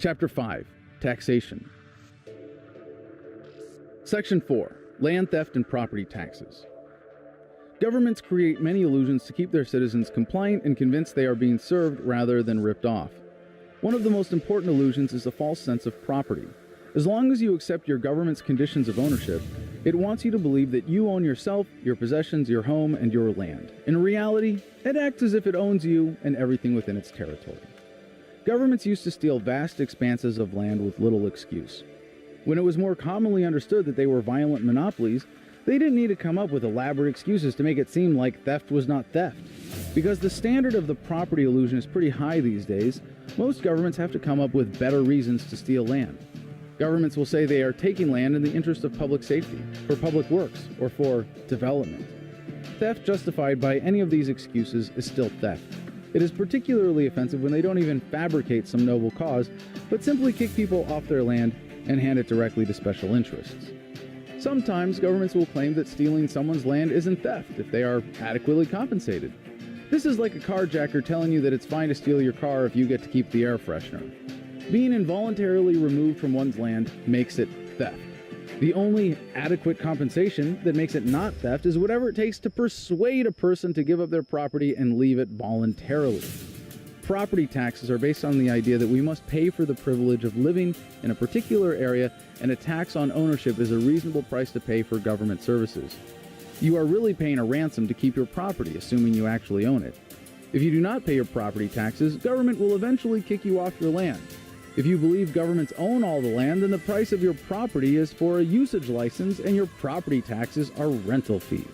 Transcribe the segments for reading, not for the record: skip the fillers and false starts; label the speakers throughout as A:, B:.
A: Chapter 5. Taxation. Section 4. Land theft and property taxes. Governments create many illusions to keep their citizens compliant and convinced they are being served rather than ripped off. One of the most important illusions is the false sense of property. As long as you accept your government's conditions of ownership, it wants you to believe that you own yourself, your possessions, your home, and your land. In reality, it acts as if it owns you and everything within its territory. Governments used to steal vast expanses of land with little excuse. When it was more commonly understood that they were violent monopolies, they didn't need to come up with elaborate excuses to make it seem like theft was not theft. Because the standard of the property illusion is pretty high these days, most governments have to come up with better reasons to steal land. Governments will say they are taking land in the interest of public safety, for public works, or for development. Theft justified by any of these excuses is still theft. It is particularly offensive when they don't even fabricate some noble cause, but simply kick people off their land and hand it directly to special interests. Sometimes governments will claim that stealing someone's land isn't theft if they are adequately compensated. This is like a carjacker telling you that it's fine to steal your car if you get to keep the air freshener. Being involuntarily removed from one's land makes it theft. The only adequate compensation that makes it not theft is whatever it takes to persuade a person to give up their property and leave it voluntarily. Property taxes are based on the idea that we must pay for the privilege of living in a particular area, and a tax on ownership is a reasonable price to pay for government services. You are really paying a ransom to keep your property, assuming you actually own it. If you do not pay your property taxes, government will eventually kick you off your land. If you believe governments own all the land, then the price of your property is for a usage license and your property taxes are rental fees.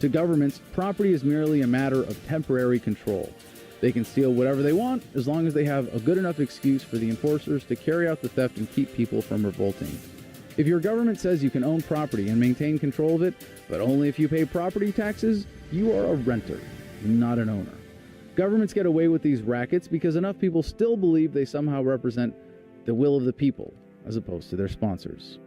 A: To governments, property is merely a matter of temporary control. They can steal whatever they want as long as they have a good enough excuse for the enforcers to carry out the theft and keep people from revolting. If your government says you can own property and maintain control of it, but only if you pay property taxes, you are a renter, not an owner. Governments get away with these rackets because enough people still believe they somehow represent the will of the people, as opposed to their sponsors.